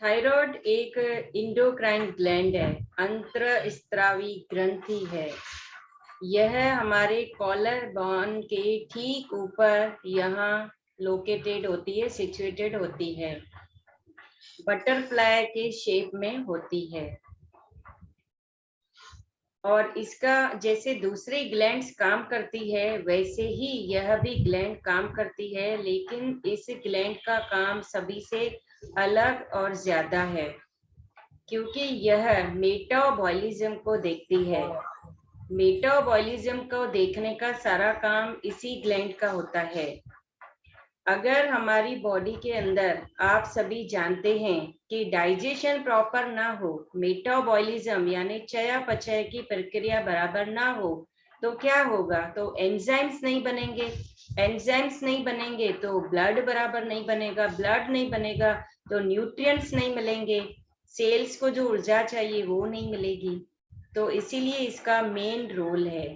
Thyroid एक endocrine gland है, अंतःस्रावी ग्रंथि है। यह हमारे कॉलर बोन के ठीक ऊपर यहाँ लोकेटेड होती है, सिचुएटेड होती है, बटरफ्लाई के शेप में होती है। और इसका जैसे दूसरी ग्लैंड्स काम करती है वैसे ही यह भी ग्लैंड काम करती है, लेकिन इस ग्लैंड का काम सभी से अलग और ज्यादा है, क्योंकि यह मेटाबॉलिज्म को देखती है। मेटाबॉलिज्म को देखने का सारा काम इसी ग्लैंड का होता है। अगर हमारी बॉडी के अंदर आप सभी जानते हैं कि डाइजेशन प्रॉपर ना हो, मेटाबॉलिज्म यानी चयापचय की प्रक्रिया बराबर ना हो, तो क्या होगा? तो एंजाइम्स नहीं बनेंगे, एंजाइम्स नहीं बनेंगे तो ब्लड बराबर नहीं बनेगा, ब्लड नहीं बनेगा तो न्यूट्रिएंट्स नहीं मिलेंगे, सेल्स को जो ऊर्जा चाहिए वो नहीं मिलेगी। तो इसीलिए इसका मेन रोल है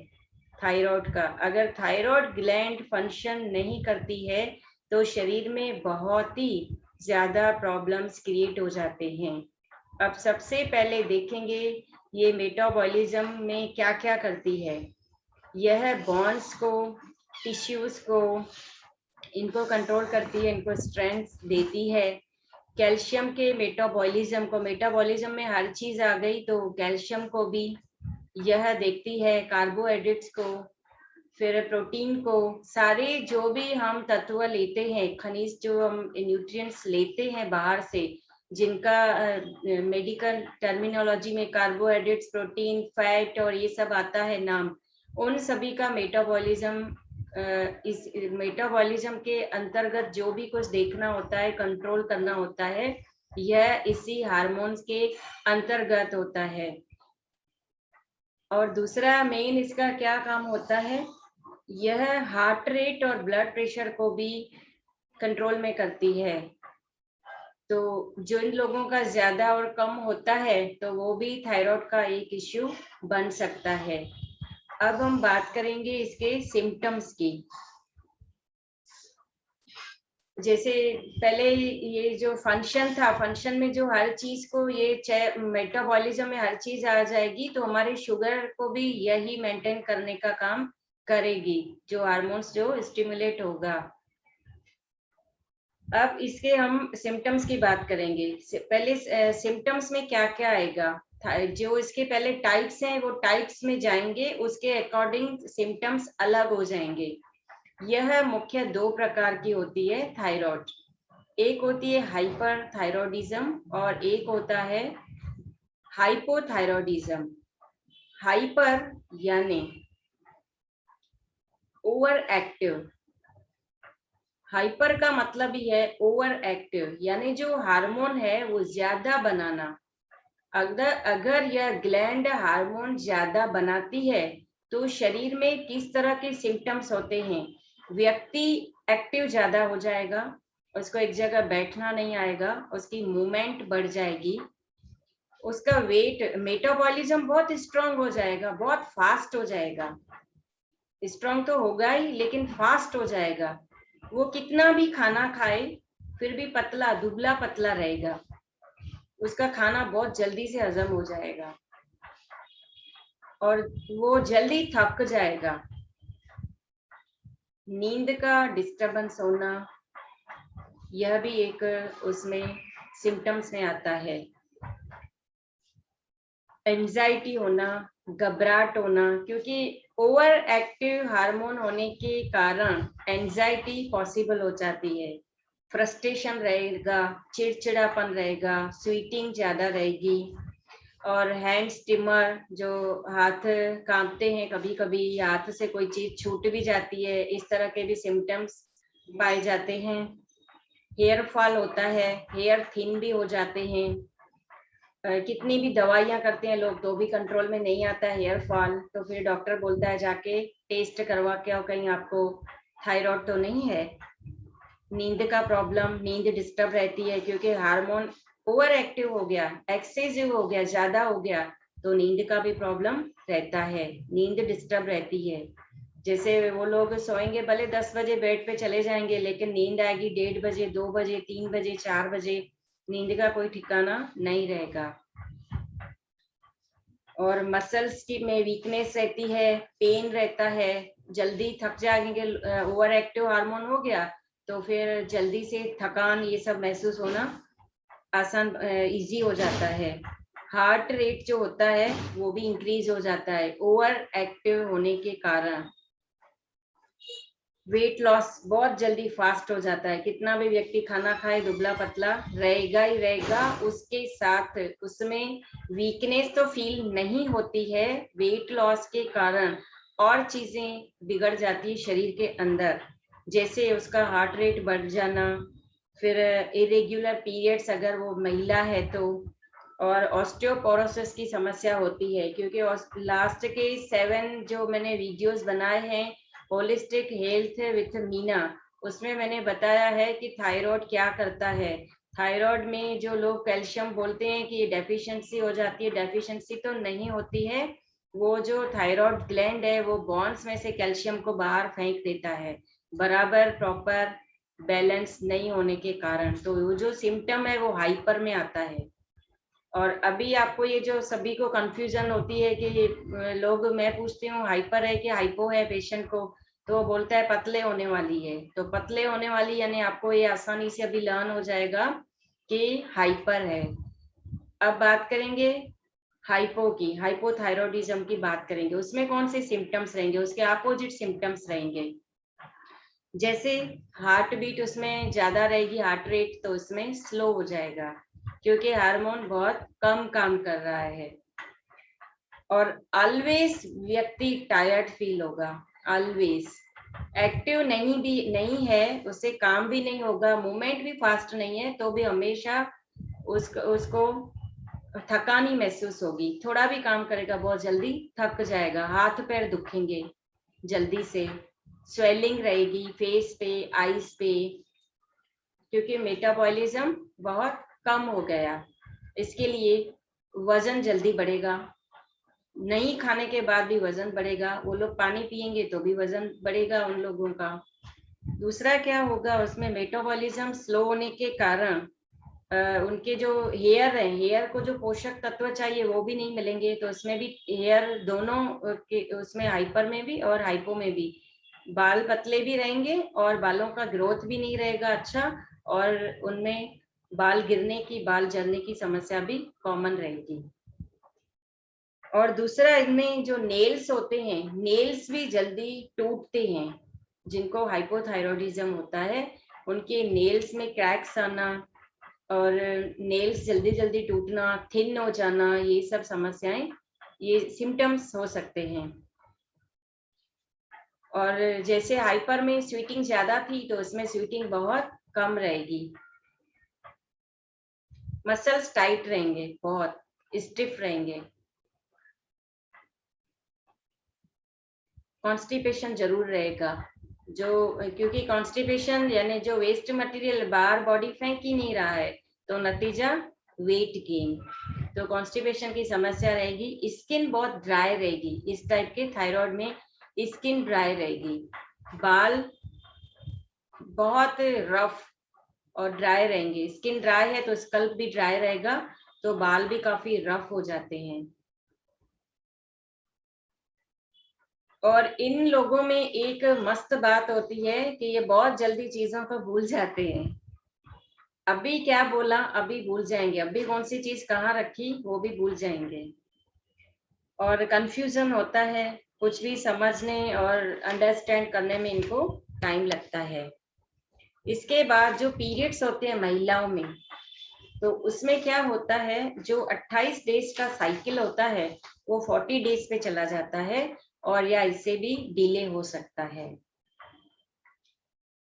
थायराइड का। अगर थायराइड ग्लैंड फंक्शन नहीं करती है तो शरीर में बहुत ही ज्यादा प्रॉब्लम्स क्रिएट हो जाते हैं। अब सबसे पहले देखेंगे ये मेटाबॉलिज्म में क्या क्या करती है। यह बॉन्स को, टिश्यूज को, इनको कंट्रोल करती है, इनको स्ट्रेंथ देती है। कैल्शियम के मेटाबॉलिज्म को, मेटाबॉलिज्म में हर चीज आ गई तो कैल्शियम को भी यह देखती है, कार्बोहाइड्रेट्स को, फिर प्रोटीन को, सारे जो भी हम तत्व लेते हैं, खनिज जो हम न्यूट्रिएंट्स लेते हैं बाहर से, जिनका मेडिकल टर्मिनोलॉजी में कार्बोहाइड्रेट्स, प्रोटीन, फैट और ये सब आता है नाम, उन सभी का मेटाबॉलिज्म, इस मेटाबॉलिज्म के अंतर्गत जो भी कुछ देखना होता है, कंट्रोल करना होता है, यह इसी हार्मोन्स के अंतर्गत होता है। और दूसरा मेन इसका क्या काम होता है, यह हार्ट रेट और ब्लड प्रेशर को भी कंट्रोल में करती है। तो जिन लोगों का ज्यादा और कम होता है तो वो भी थायराइड का एक इश्यू बन सकता है। अब हम बात करेंगे इसके सिम्टम्स की। जैसे पहले ये जो फंक्शन था, फंक्शन में जो हर चीज को ये मेटाबॉलिज्म में हर चीज आ जाएगी, तो हमारे शुगर को भी यही मेंटेन करने का काम करेगी, जो हार्मोन्स जो स्टिमुलेट होगा। अब इसके हम सिम्टम्स की बात करेंगे। पहले सिम्टम्स में क्या क्या आएगा, जो इसके पहले टाइप्स हैं वो टाइप्स में जाएंगे, उसके अकॉर्डिंग सिम्टम्स अलग हो जाएंगे। यह मुख्य दो प्रकार की होती है थायराइड। एक होती है हाइपर थायराइडिज्म और एक होता है हाइपोथायराइडिज्म। हाइपर यानी ओवर एक्टिव, हाइपर का मतलब ही है ओवर एक्टिव, यानी जो हार्मोन है वो ज्यादा बनाना। अगर यह ग्लैंड हार्मोन ज्यादा बनाती है तो शरीर में किस तरह के सिम्टम्स होते हैं, व्यक्ति एक्टिव ज्यादा हो जाएगा, उसको एक जगह बैठना नहीं आएगा, उसकी मूवमेंट बढ़ जाएगी, उसका वेट, मेटाबॉलिज्म बहुत स्ट्रांग हो जाएगा, बहुत फास्ट हो जाएगा। स्ट्रांग तो होगा ही लेकिन फास्ट हो जाएगा। वो कितना भी खाना खाए फिर भी पतला, दुबला पतला रहेगा, उसका खाना बहुत जल्दी से हजम हो जाएगा और वो जल्दी थक जाएगा। नींद का डिस्टरबेंस होना, यह भी एक उसमें सिम्टम्स में आता है। एंजाइटी होना, घबराहट होना, क्योंकि ओवर एक्टिव हार्मोन होने के कारण एंजाइटी पॉसिबल हो जाती है। फ्रस्ट्रेशन रहेगा, चिड़चिड़ापन रहेगा, स्वीटिंग ज्यादा रहेगी, और हैंड स्टिमर, जो हाथ कांपते हैं, कभी कभी हाथ से कोई चीज छूट भी जाती है, इस तरह के भी सिम्टम्स पाए जाते हैं। हेयर फॉल होता है, हेयर थिन भी हो जाते हैं, कितनी भी दवाइयां करते हैं लोग तो भी कंट्रोल में नहीं आता है हेयर फॉल, तो फिर डॉक्टर बोलता है जाके टेस्ट करवा के आओ, कहीं आपको थायराइड तो नहीं है। नींद का प्रॉब्लम, नींद डिस्टर्ब रहती है क्योंकि हार्मोन ओवर एक्टिव हो गया, एक्सेसिव हो गया, ज्यादा हो गया, तो नींद का भी प्रॉब्लम रहता है, नींद डिस्टर्ब रहती है। जैसे वो लोग सोएंगे, भले 10 बजे बेड पे चले जाएंगे, लेकिन नींद आएगी 1:30 बजे, 2 बजे, 3 बजे, 4 बजे, नींद का कोई ठिकाना नहीं रहेगा। और मसल्स की में वीकनेस रहती है, पेन रहता है, जल्दी थक जाएंगे। ओवर एक्टिव हार्मोन हो गया तो फिर जल्दी से थकान ये सब महसूस होना आसान इजी हो जाता है। हार्ट रेट जो होता है वो भी इंक्रीज हो जाता है ओवर एक्टिव होने के कारण। वेट लॉस बहुत जल्दी फास्ट हो जाता है। कितना भी व्यक्ति खाना खाए दुबला पतला रहेगा ही रहेगा, उसके साथ उसमें वीकनेस तो फील नहीं होती है। वेट लॉस के कारण और चीजें बिगड़ जाती है शरीर के अंदर, जैसे उसका हार्ट रेट बढ़ जाना, फिर इरेग्युलर पीरियड्स अगर वो महिला है तो, और ऑस्टियोपोरोसिस की समस्या होती है। क्योंकि लास्ट के 7 जो मैंने वीडियोस बनाए हैं होलिस्टिक हेल्थ विथ मीना, उसमें मैंने बताया है कि थायराइड क्या करता है। थायराइड में जो लोग कैल्शियम बोलते हैं कि ये डेफिशिएंसी हो जाती है, डेफिशिएंसी तो नहीं होती है। वो जो थायराइड ग्लैंड है वो बोन्स में से कैल्शियम को बाहर फेंक देता है बराबर प्रॉपर बैलेंस नहीं होने के कारण। तो वो जो सिम्टम है वो हाइपर में आता है। और अभी आपको ये जो सभी को कंफ्यूजन होती है कि लोग, मैं पूछती हूँ हाइपर है कि हाइपो है पेशेंट को, तो वो बोलता है पतले होने वाली है। तो पतले होने वाली यानी आपको ये आसानी से अभी लर्न हो जाएगा कि हाइपर है। अब बात करेंगे हाइपो की, हाइपोथायरॉयडिज्म की बात करेंगे। उसमें कौन से सिम्टम्स रहेंगे, उसके अपोजिट सिम्टम्स रहेंगे। जैसे हार्ट बीट उसमें ज्यादा रहेगी, हार्ट रेट तो उसमें स्लो हो जाएगा क्योंकि हार्मोन बहुत कम काम कर रहा है। और ऑलवेज व्यक्ति टायर्ड फील होगा, ऑलवेज एक्टिव नहीं है, उससे काम भी नहीं होगा, मूवमेंट भी फास्ट नहीं है तो भी हमेशा उसको थकानी महसूस होगी। थोड़ा भी काम करेगा बहुत जल्दी थक जाएगा, हाथ पैर दुखेंगे जल्दी से, स्वेलिंग रहेगी फेस पे, आईज पे, क्योंकि मेटाबॉलिज्म बहुत कम हो गया। इसके लिए वजन जल्दी बढ़ेगा, नहीं खाने के बाद भी वजन बढ़ेगा। वो लोग पानी पिएंगे तो भी वजन बढ़ेगा उन लोगों का। दूसरा क्या होगा, उसमें मेटाबॉलिज्म स्लो होने के कारण उनके जो हेयर है, हेयर को जो पोषक तत्व चाहिए वो भी नहीं मिलेंगे। तो उसमें भी हेयर दोनों के, उसमें हाइपर में भी और हाइपो में भी बाल पतले भी रहेंगे और बालों का ग्रोथ भी नहीं रहेगा अच्छा, और उनमें बाल गिरने की, बाल जलने की समस्या भी कॉमन रहेगी। और दूसरा, इनमें जो नेल्स होते हैं, नेल्स भी जल्दी टूटते हैं। जिनको हाइपोथायरॉयडिज्म होता है उनके नेल्स में क्रैक्स आना और नेल्स जल्दी जल्दी टूटना, थिन हो जाना, ये सब समस्याएं, ये सिम्टम्स हो सकते हैं। और जैसे हाइपर में स्वीटिंग ज्यादा थी तो इसमें स्वीटिंग बहुत कम रहेगी। मसल्स टाइट रहेंगे, बहुत स्टिफ रहेंगे। कॉन्स्टिपेशन जरूर रहेगा, जो क्योंकि कॉन्स्टिपेशन यानी जो वेस्ट मटेरियल बाहर बॉडी फेंक ही नहीं रहा है, तो नतीजा वेट गेन। तो कॉन्स्टिपेशन की समस्या रहेगी। स्किन बहुत ड्राई रहेगी, इस टाइप के थायराइड में स्किन ड्राई रहेगी, बाल बहुत रफ और ड्राई रहेंगे। स्किन ड्राई है तो स्कल्प भी ड्राई रहेगा, तो बाल भी काफी रफ हो जाते हैं। और इन लोगों में एक मस्त बात होती है कि ये बहुत जल्दी चीजों को भूल जाते हैं। अभी क्या बोला अभी भूल जाएंगे, अभी कौन सी चीज कहाँ रखी वो भी भूल जाएंगे। और कंफ्यूजन होता है, कुछ भी समझने और अंडरस्टैंड करने में इनको टाइम लगता है। इसके बाद जो पीरियड्स होते हैं महिलाओं में, तो उसमें क्या होता है, जो 28 डेज का साइकिल होता है वो 40 डेज पे चला जाता है, और या इससे भी डिले हो सकता है।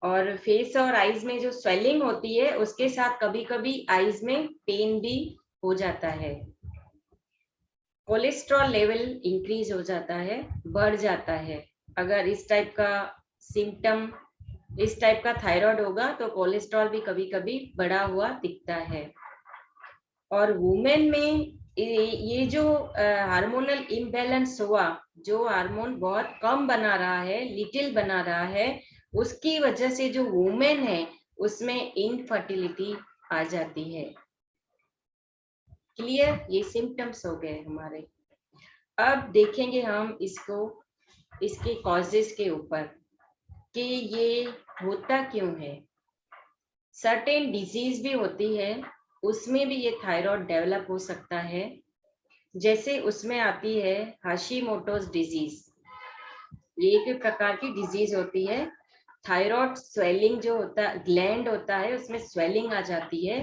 और फेस और आईज में जो स्वेलिंग होती है उसके साथ कभी कभी आईज में पेन भी हो जाता है। कोलेस्ट्रॉल लेवल इंक्रीज हो जाता है, बढ़ जाता है। अगर इस टाइप का सिम्टम, इस टाइप का थायराइड होगा तो कोलेस्ट्रॉल भी कभी कभी बढ़ा हुआ दिखता है। और वुमेन में ये जो हार्मोनल इम्बैलेंस हुआ, जो हार्मोन बहुत कम बना रहा है, लिटिल बना रहा है, उसकी वजह से जो वुमेन है उसमें इनफर्टिलिटी आ जाती है। क्लियर, ये सिम्टम्स हो गए हमारे। अब देखेंगे हम इसको, इसके कॉजेस के ऊपर कि ये होता क्यों है। सर्टेन डिजीज भी होती है, उसमें भी ये थायराइड डेवलप हो सकता है। जैसे उसमें आती है हाशीमोटोस डिजीज, ये एक प्रकार की डिजीज होती है। थायराइड स्वेलिंग जो होता है, ग्लैंड होता है उसमें स्वेलिंग आ जाती है,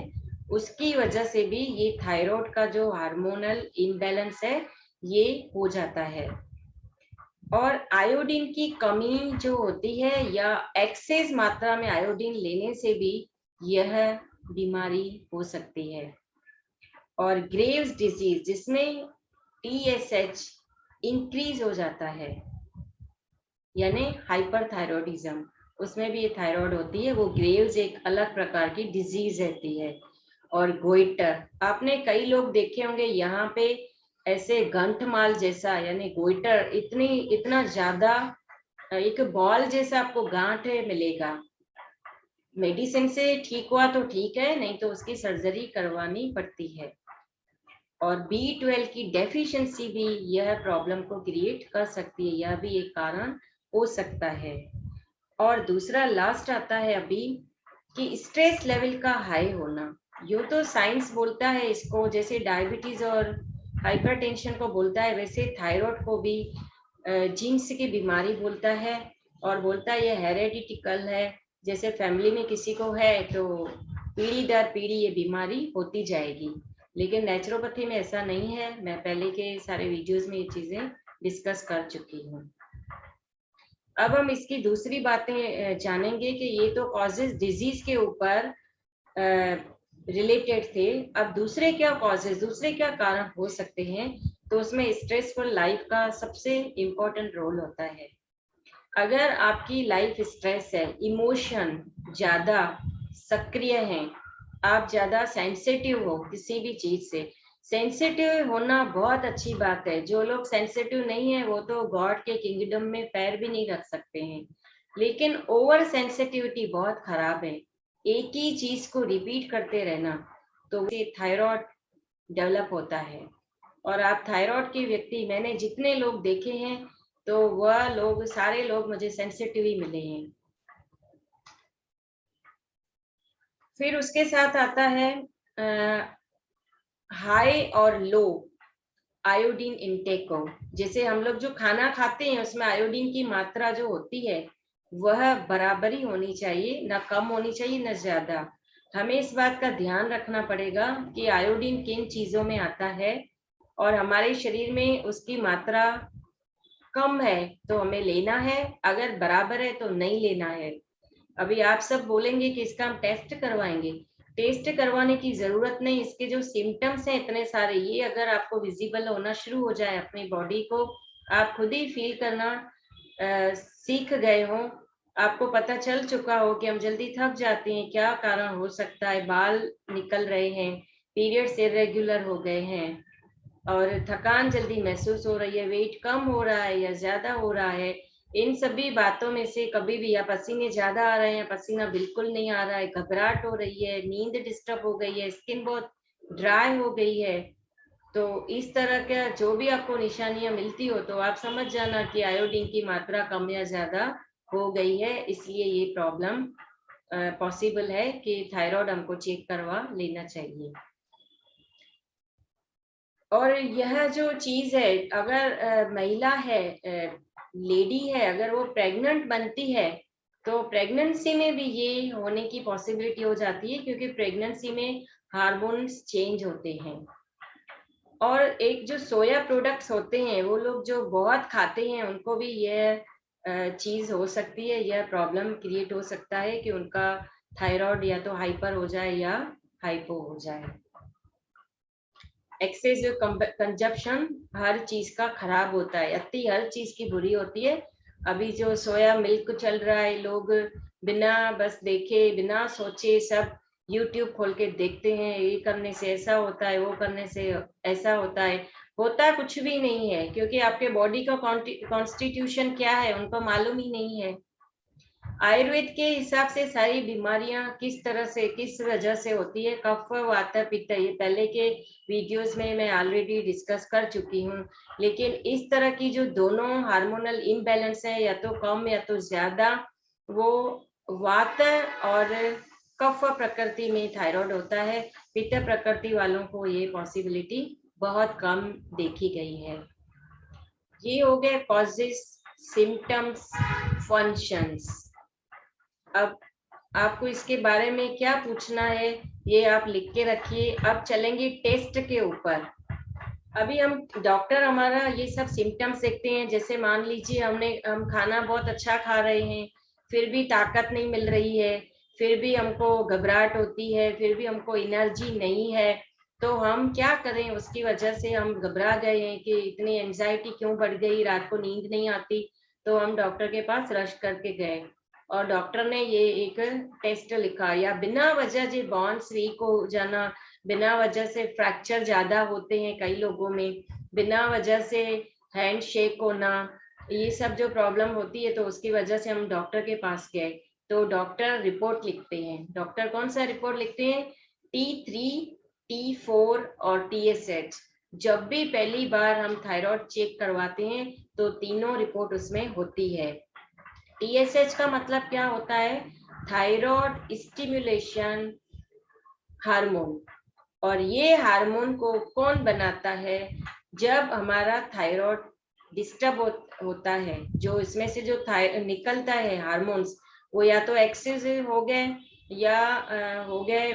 उसकी वजह से भी ये थायराइड का जो हार्मोनल इम्बैलेंस है ये हो जाता है। और आयोडीन की कमी जो होती है या एक्सेस मात्रा में आयोडीन लेने से भी यह बीमारी हो सकती है। और ग्रेव्स डिजीज जिसमें TSH इंक्रीज हो जाता है, यानी हाइपरथायरॉयडिज्म, उसमें भी ये थायराइड होती है, वो ग्रेव्स एक अलग प्रकार की डिजीज रहती है। और गोइटर, आपने कई लोग देखे होंगे यहाँ पे ऐसे गंठमाल जैसा, यानी गोइटर इतना ज्यादा, एक बॉल जैसा आपको गांठ मिलेगा। मेडिसिन से ठीक हुआ तो ठीक है, नहीं तो उसकी सर्जरी करवानी पड़ती है। और B12 की डेफिशिएंसी भी यह प्रॉब्लम को क्रिएट कर सकती है, यह भी एक कारण हो सकता है। और दूसरा लास्ट आता है अभी कि स्ट्रेस लेवल का हाई होना। यूं तो साइंस बोलता है इसको, जैसे डायबिटीज और हाइपरटेंशन को बोलता है, वैसे थायराइड को भी जीन्स की बीमारी बोलता है। और बोलता है ये हेरेडिटिकल है, जैसे फैमिली में किसी को है तो पीढ़ी दर पीढ़ी ये बीमारी होती जाएगी। लेकिन नेचुरोपैथी में ऐसा नहीं है, मैं पहले के सारे वीडियोस में ये चीजें डिस्कस कर चुकी हूँ। अब हम इसकी दूसरी बातें जानेंगे कि ये तो कॉजेज डिजीज के ऊपर रिलेटेड थे। अब दूसरे क्या कॉजेज, दूसरे क्या कारण हो सकते हैं, तो उसमें स्ट्रेसफुल लाइफ का सबसे इम्पोर्टेंट रोल होता है। अगर आपकी लाइफ स्ट्रेस है, इमोशन ज्यादा सक्रिय हैं, आप ज्यादा सेंसिटिव हो किसी भी चीज से, सेंसिटिव होना बहुत अच्छी बात है। जो लोग सेंसिटिव नहीं है वो तो गॉड के किंगडम में पैर भी नहीं रख सकते हैं। लेकिन ओवर सेंसिटिविटी बहुत खराब है, एक ही चीज को रिपीट करते रहना, तो थायराइड डेवलप होता है। और आप थायराइड के व्यक्ति, मैंने जितने लोग देखे हैं तो वह लोग सारे लोग मुझे सेंसिटिव ही मिले हैं। फिर उसके साथ आता है हाई और लो आयोडीन इनटेक को। जैसे हम लोग जो खाना खाते हैं उसमें आयोडीन की मात्रा जो होती है वह बराबरी होनी चाहिए, ना कम होनी चाहिए ना ज्यादा। हमें इस बात का ध्यान रखना पड़ेगा कि आयोडीन किन चीजों में आता है, और हमारे शरीर में उसकी मात्रा कम है तो हमें लेना है, अगर बराबर है तो नहीं लेना है। अभी आप सब बोलेंगे कि इसका हम टेस्ट करवाएंगे, टेस्ट करवाने की जरूरत नहीं। इसके जो सिम्टम्स हैं इतने सारे, ये अगर आपको विजिबल होना शुरू हो जाए अपनी बॉडी को, आप खुद ही फील करना सीख गए हो, आपको पता चल चुका हो कि हम जल्दी थक जाते हैं, क्या कारण हो सकता है, बाल निकल रहे हैं, पीरियड्स इरेगुलर हो गए हैं, और थकान जल्दी महसूस हो रही है, वेट कम हो रहा है या ज्यादा हो रहा है, इन सभी बातों में से कभी भी, या पसीने ज्यादा आ रहे हैं, पसीना बिल्कुल नहीं आ रहा है, घबराहट हो रही है, नींद डिस्टर्ब हो गई है, स्किन बहुत ड्राई हो गई है, तो इस तरह का जो भी आपको निशानियां मिलती हो तो आप समझ जाना कि आयोडीन की मात्रा कम या ज्यादा हो गई है। इसलिए ये प्रॉब्लम पॉसिबल है कि थायराइड हमको चेक करवा लेना चाहिए। और यह जो चीज है, अगर महिला है, लेडी है, अगर वो प्रेग्नेंट बनती है तो प्रेगनेंसी में भी ये होने की पॉसिबिलिटी हो जाती है, क्योंकि प्रेगनेंसी में हार्मोन्स चेंज होते हैं। और एक जो सोया प्रोडक्ट्स होते हैं, वो लोग जो बहुत खाते हैं उनको भी यह चीज हो सकती है, यह प्रॉब्लम क्रिएट हो सकता है कि उनका थायराइड या तो हाइपर हो जाए या हाइपो हो जाए। एक्सेस कंजप्शन हर चीज का खराब होता है, अति हर चीज की बुरी होती है। अभी जो सोया मिल्क चल रहा है, लोग बिना बस देखे, बिना सोचे सब यूट्यूब खोल के देखते हैं, ये करने से ऐसा होता है, वो करने से ऐसा होता है। होता कुछ भी नहीं है, क्योंकि आपके बॉडी का कॉन्स्टिट्यूशन क्या है उनको मालूम ही नहीं है। आयुर्वेद के हिसाब से सारी बीमारियां किस तरह से, किस वजह से होती है, कफ वात पित्त, ये पहले के वीडियोस में मैं ऑलरेडी डिस्कस कर चुकी हूँ। लेकिन इस तरह की जो दोनों हार्मोनल इम्बैलेंस है, या तो कम या तो ज्यादा, वो वात और कफ प्रकृति में थायराइड होता है। पित्त प्रकृति वालों को ये पॉसिबिलिटी बहुत कम देखी गई है। ये हो गए कॉजेस, सिम्टम्स, फंक्शंस। अब आपको इसके बारे में क्या पूछना है ये आप लिख के रखिए। अब चलेंगे टेस्ट के ऊपर। अभी हम डॉक्टर हमारा ये सब सिम्टम्स देखते हैं। जैसे मान लीजिए हम खाना बहुत अच्छा खा रहे हैं, फिर भी ताकत नहीं मिल रही है, फिर भी हमको घबराहट होती है, फिर भी हमको एनर्जी नहीं है, तो हम क्या करें? उसकी वजह से हम घबरा गए हैं कि इतनी एंजाइटी क्यों बढ़ गई, रात को नींद नहीं आती, तो हम डॉक्टर के पास रश करके गए और डॉक्टर ने ये एक टेस्ट लिखा। या बिना वजह जे बॉन्स वीक हो जाना, बिना वजह से फ्रैक्चर ज्यादा होते हैं कई लोगों में, बिना वजह से हैंड शेक होना, ये सब जो प्रॉब्लम होती है, तो उसकी वजह से हम डॉक्टर के पास गए। तो डॉक्टर रिपोर्ट लिखते हैं। डॉक्टर कौन सा रिपोर्ट लिखते हैं? T3, T4 और TSH। जब भी पहली बार हम थायराइड चेक करवाते हैं तो तीनों रिपोर्ट उसमें होती है। TSH का मतलब क्या होता है? Thyroid stimulation hormone. और ये हार्मोन को कौन बनाता है? जब हमारा थायराइड डिस्टर्ब होता है, जो इसमें से जो निकलता है हार्मोन्स, वो या तो एक्सेस हो गए या हो गए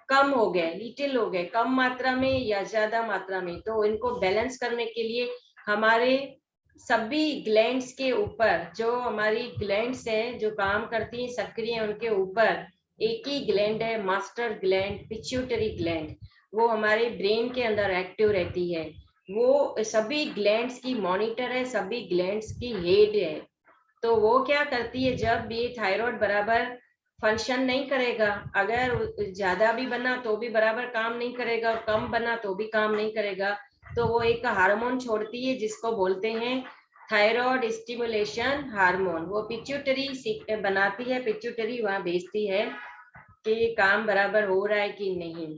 कम हो गए, लिटिल हो गए, कम मात्रा में या ज्यादा मात्रा में। तो इनको बैलेंस करने के लिए हमारे सभी ग्लैंड्स के ऊपर, जो हमारी ग्लैंड्स है जो काम करती है सक्रिय, उनके ऊपर एक ही ग्लैंड है, मास्टर ग्लैंड, पिट्यूटरी ग्लैंड। वो हमारे ब्रेन के अंदर एक्टिव रहती है। वो सभी ग्लैंड्स की मॉनिटर है, सभी ग्लैंड्स की हेड है। तो वो क्या करती है? जब ये थायराइड बराबर फंक्शन नहीं करेगा, अगर ज्यादा भी बना तो भी बराबर काम नहीं करेगा, और कम बना तो भी काम नहीं करेगा, तो वो एक हार्मोन छोड़ती है जिसको बोलते हैं थायराइड स्टिमुलेशन हार्मोन। वो पिट्यूटरी बनाती है, पिट्यूटरी वहां भेजती है कि काम बराबर हो रहा है कि नहीं।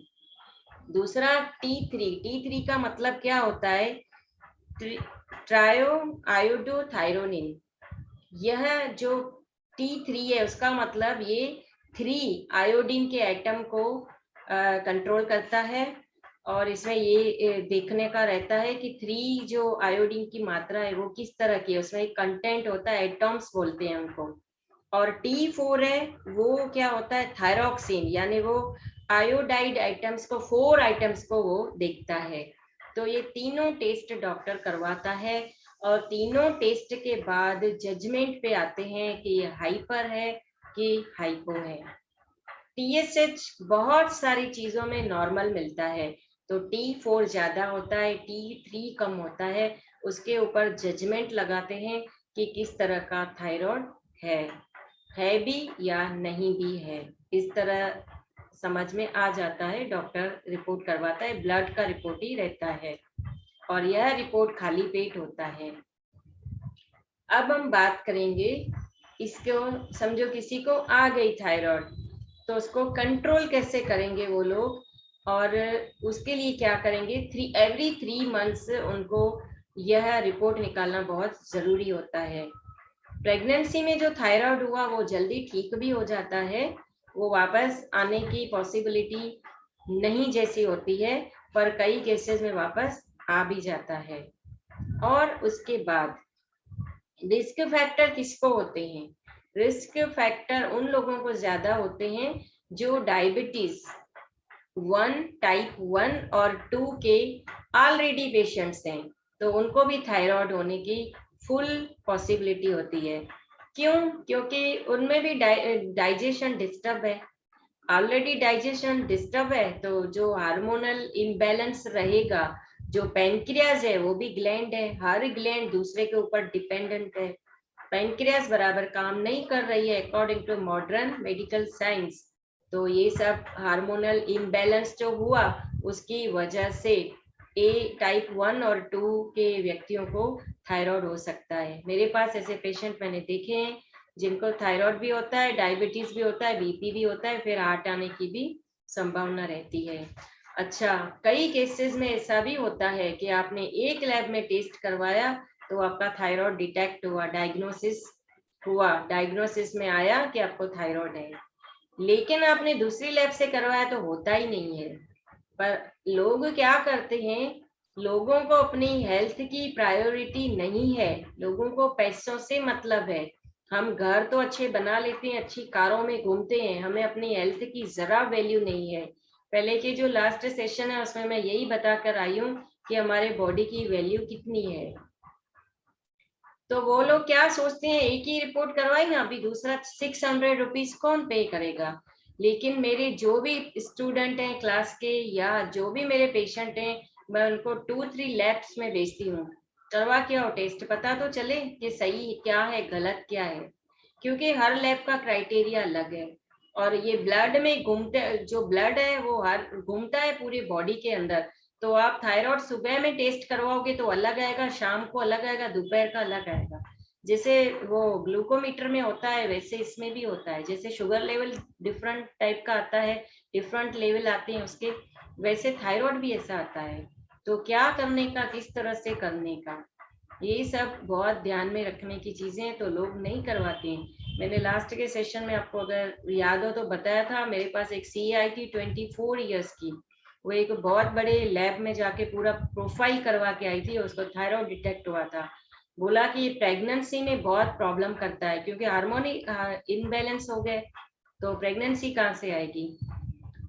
दूसरा T3 का मतलब क्या होता है? Trio iodothyronine. यह जो T3 है उसका मतलब ये 3 आयोडीन के एटम को कंट्रोल करता है। और इसमें ये देखने का रहता है कि 3 जो आयोडीन की मात्रा है वो किस तरह की है, उसमें एक कंटेंट होता है, एटम्स बोलते हैं उनको। और T4 है, वो क्या होता है? थायरॉक्सिन, यानी वो आयोडाइड आइटम्स को, 4 आइटम्स को वो देखता है। तो ये तीनों टेस्ट डॉक्टर करवाता है और तीनों टेस्ट के बाद जजमेंट पे आते हैं कि ये हाइपर है कि हाइपो है। TSH बहुत सारी चीजों में नॉर्मल मिलता है, तो T4 ज्यादा होता है, T3 कम होता है। उसके ऊपर जजमेंट लगाते हैं कि किस तरह का थायराइड है भी या नहीं भी है। इस तरह समझ में आ जाता है। डॉक्टर रिपोर्ट करवाता है, ब्लड का रिपोर्ट ही रहता है और यह रिपोर्ट खाली पेट होता है। अब हम बात करेंगे, इसको समझो किसी को आ गई थायराइड, तो उसको कंट्रोल कैसे करेंगे वो लोग, और उसके लिए क्या करेंगे? एवरी 3 मंथ्स उनको यह रिपोर्ट निकालना बहुत जरूरी होता है। प्रेगनेंसी में जो थायराइड हुआ वो जल्दी ठीक भी हो जाता है, वो वापस आने की पॉसिबिलिटी नहीं जैसी होती है, पर कई केसेस में वापस आ भी जाता है। और उसके बाद रिस्क फैक्टर किसको होते हैं? रिस्क फैक्टर उन लोगों को ज्यादा होते हैं जो डायबिटीज 1, टाइप 1 और 2 के ऑलरेडी पेशेंट्स हैं, तो उनको भी थायराइड होने की फुल पॉसिबिलिटी होती है। क्यों? क्योंकि उनमें भी डाइजेशन डिस्टर्ब है, ऑलरेडी डाइजेशन डिस्टर्ब है, तो जो हार्मोनल इम्बैलेंस रहेगा, जो पैनक्रियाज है वो भी ग्लैंड है, हर ग्लैंड दूसरे के ऊपर डिपेंडेंट है। पैनक्रियाज बराबर काम नहीं कर रही है according to modern medical science, तो ये सब हार्मोनल इम्बैलेंस जो हुआ उसकी वजह से टाइप 1 और 2 के व्यक्तियों को थायराइड हो सकता है। मेरे पास ऐसे पेशेंट मैंने देखे हैं जिनको थायराइड भी होता है, डायबिटीज भी होता है, बीपी भी होता है, फिर हार्ट आने की भी संभावना रहती है। अच्छा, कई केसेस में ऐसा भी होता है कि आपने एक लैब में टेस्ट करवाया तो आपका थायराइड डिटेक्ट हुआ, डायग्नोसिस में आया कि आपको थायराइड है, लेकिन आपने दूसरी लैब से करवाया तो होता ही नहीं है। पर लोग क्या करते हैं, लोगों को अपनी हेल्थ की प्रायोरिटी नहीं है, लोगों को पैसों से मतलब है। हम घर तो अच्छे बना लेते हैं, अच्छी कारों में घूमते हैं, हमें अपनी हेल्थ की जरा वैल्यू नहीं है। पहले के जो लास्ट सेशन है उसमें मैं यही बताकर आई हूँ कि हमारे बॉडी की वैल्यू कितनी है। तो वो लोग क्या सोचते हैं, एक ही रिपोर्ट करवाई ना, अभी दूसरा 600 रुपीज कौन पे करेगा। लेकिन मेरे जो भी स्टूडेंट हैं क्लास के या जो भी मेरे पेशेंट हैं, मैं उनको 2-3 लैब्स में भेजती हूँ, करवा के आओ टेस्ट, पता तो चले कि सही क्या है गलत क्या है, क्योंकि हर लैब का क्राइटेरिया अलग है। और ये ब्लड में घूमते, जो ब्लड है वो हर घूमता है पूरी बॉडी के अंदर। तो आप थायराइड सुबह में टेस्ट करवाओगे तो अलग आएगा, शाम को अलग आएगा, दोपहर का अलग आएगा। जैसे वो ग्लूकोमीटर में होता है वैसे इसमें भी होता है, जैसे शुगर लेवल डिफरेंट टाइप का आता है, डिफरेंट लेवल आते हैं उसके, वैसे थायराइड भी ऐसा आता है। तो क्या करने का, किस तरह से करने का, ये सब बहुत ध्यान में रखने की चीजें हैं, तो लोग नहीं करवाते हैं। मैंने लास्ट के सेशन में आपको अगर याद हो तो बताया था, मेरे पास एक सी आई थी 24 ईयर्स की, वो एक बहुत बड़े लैब में जाके पूरा प्रोफाइल करवा के आई थी, उसको थायराइड डिटेक्ट हुआ था। बोला कि ये प्रेगनेंसी में बहुत प्रॉब्लम करता है, क्योंकि हार्मोन इनबैलेंस हो गए, तो प्रेगनेंसी कहाँ से आएगी।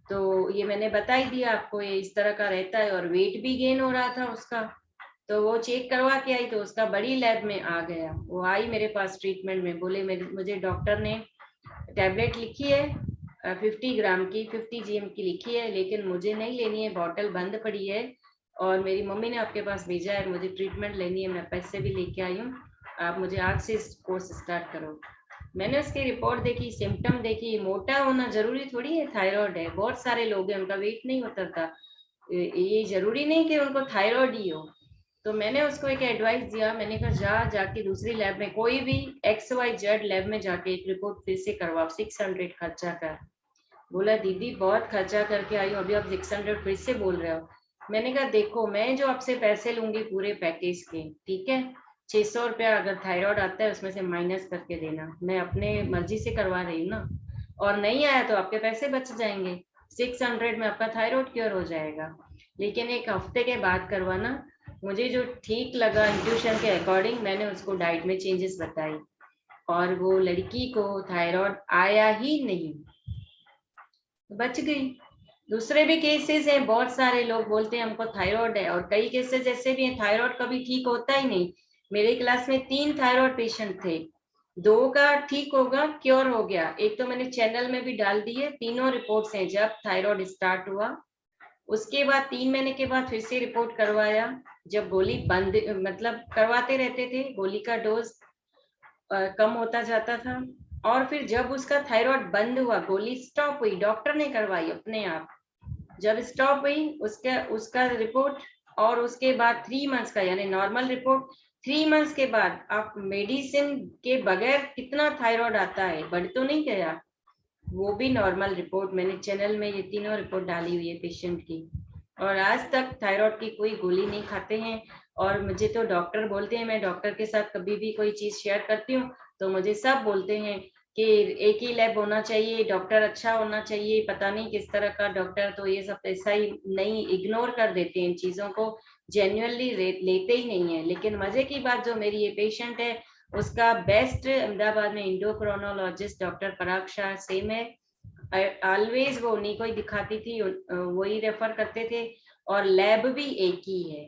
तो ये मैंने बता ही दिया आपको, ये इस तरह का रहता है, और वेट भी गेन हो रहा था उसका। तो वो चेक करवा के आई तो उसका बड़ी लैब में आ गया, वो आई मेरे पास ट्रीटमेंट में, बोले मुझे डॉक्टर ने टैबलेट लिखी है 50 ग्राम की, 50 GM की लिखी है, लेकिन मुझे नहीं लेनी है, बॉटल बंद पड़ी है, और मेरी मम्मी ने आपके पास भेजा है, मुझे ट्रीटमेंट लेनी है, मैं पैसे भी लेके आई हूँ, आप मुझे आज से कोर्स स्टार्ट करो। मैंने उसकी रिपोर्ट देखी, सिम्टम देखी, मोटा होना जरूरी थोड़ी है, थायराइड है, बहुत सारे लोग हैं उनका वेट नहीं उतरता, ये जरूरी नहीं कि उनको थायराइड ही हो। तो मैंने उसको एक एडवाइस दिया, मैंने कहा जाके दूसरी लैब में कोई भी XYZ लैब में जाके एक रिपोर्ट फिर से करवाओ, 600 खर्चा कर। बोला दीदी बहुत खर्चा करके आई हूँ, अभी आप 600 फिर से बोल रहे हो। मैंने कहा देखो, मैं जो आपसे पैसे लूंगी पूरे पैकेज के, ठीक है, 600 रुपया अगर थायराइड आता है उसमें से माइनस करके देना, मैं अपने मर्जी से करवा रही हूँ ना, और नहीं आया तो आपके पैसे बच जाएंगे, 600 में आपका थायराइड क्योर हो जाएगा। लेकिन एक हफ्ते के बाद करवाना, मुझे जो ठीक लगा इंट्यूशन के अकॉर्डिंग मैंने उसको डाइट में चेंजेस बताई, और वो लड़की को थायराइड आया ही नहीं, बच गई। दूसरे भी केसेस हैं, बहुत सारे लोग बोलते हैं हमको थायराइड है, और कई केसेस ऐसे भी हैं थायराइड कभी ठीक होता ही नहीं। मेरे क्लास में 3 थायराइड पेशेंट थे, 2 का ठीक होगा, क्योर हो गया, एक तो मैंने चैनल में भी डाल दी है, तीनों रिपोर्ट्स हैं जब थायराइड स्टार्ट हुआ, उसके बाद 3 महीने के बाद फिर से रिपोर्ट करवाया, जब गोली बंद, मतलब करवाते रहते थे, गोली का डोज कम होता जाता था, और फिर जब उसका थायराइड बंद हुआ, गोली स्टॉप हुई, डॉक्टर ने करवाई अपने आप, जब स्टॉप हुई उसका उसका रिपोर्ट, और उसके बाद 3 मंथ्स का यानी नॉर्मल रिपोर्ट, 3 मंथ्स के बाद आप मेडिसिन के बगैर कितना थायराइड आता है, बढ़ तो नहीं गया, वो भी नॉर्मल रिपोर्ट, मैंने चैनल में ये तीनों रिपोर्ट डाली हुई है पेशेंट की, और आज तक थायराइड की कोई गोली नहीं खाते हैं। और मुझे तो डॉक्टर बोलते हैं, मैं डॉक्टर के साथ कभी भी कोई चीज शेयर करती हूँ तो मुझे सब बोलते हैं कि एक ही लैब होना चाहिए, डॉक्टर अच्छा होना चाहिए, पता नहीं किस तरह का डॉक्टर, तो ये सब ऐसा ही नहीं, इग्नोर कर देते हैं इन चीजों को, जेन्युइनली लेते ही नहीं है। लेकिन मजे की बात, जो मेरी ये पेशेंट है उसका बेस्ट अहमदाबाद में इंडोक्रोनोलॉजिस्ट डॉक्टर पराग शाह सेम है, ऑलवेज वो उन्हीं को ही दिखाती थी, वही रेफर करते थे, और लैब भी एक ही है,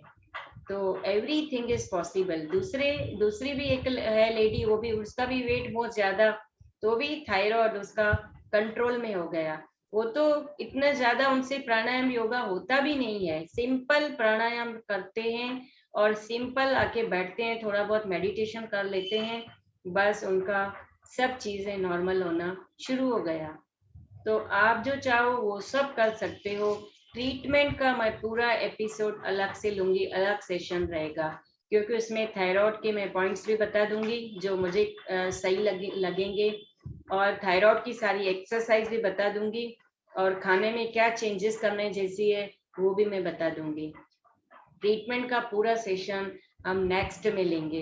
तो एवरीथिंग इज पॉसिबल। दूसरी भी एक है लेडी, वो भी, उसका भी वेट बहुत ज्यादा, तो भी थायराइड उसका कंट्रोल में हो गया, वो तो इतना ज्यादा उनसे प्राणायाम योगा होता भी नहीं है, सिंपल प्राणायाम करते हैं और सिंपल आके बैठते हैं, थोड़ा बहुत मेडिटेशन कर लेते हैं, बस उनका सब चीजें नॉर्मल होना शुरू हो गया। तो आप जो चाहो वो सब कर सकते हो। ट्रीटमेंट का मैं पूरा एपिसोड अलग से लूंगी, अलग सेशन रहेगा, क्योंकि उसमें थायराइड के मैं पॉइंट्स भी बता दूंगी जो मुझे सही लगेंगे, और थायराइड की सारी एक्सरसाइज भी बता दूंगी, और खाने में क्या चेंजेस करने जैसी है वो भी मैं बता दूंगी। ट्रीटमेंट का पूरा सेशन हम नेक्स्ट में लेंगे।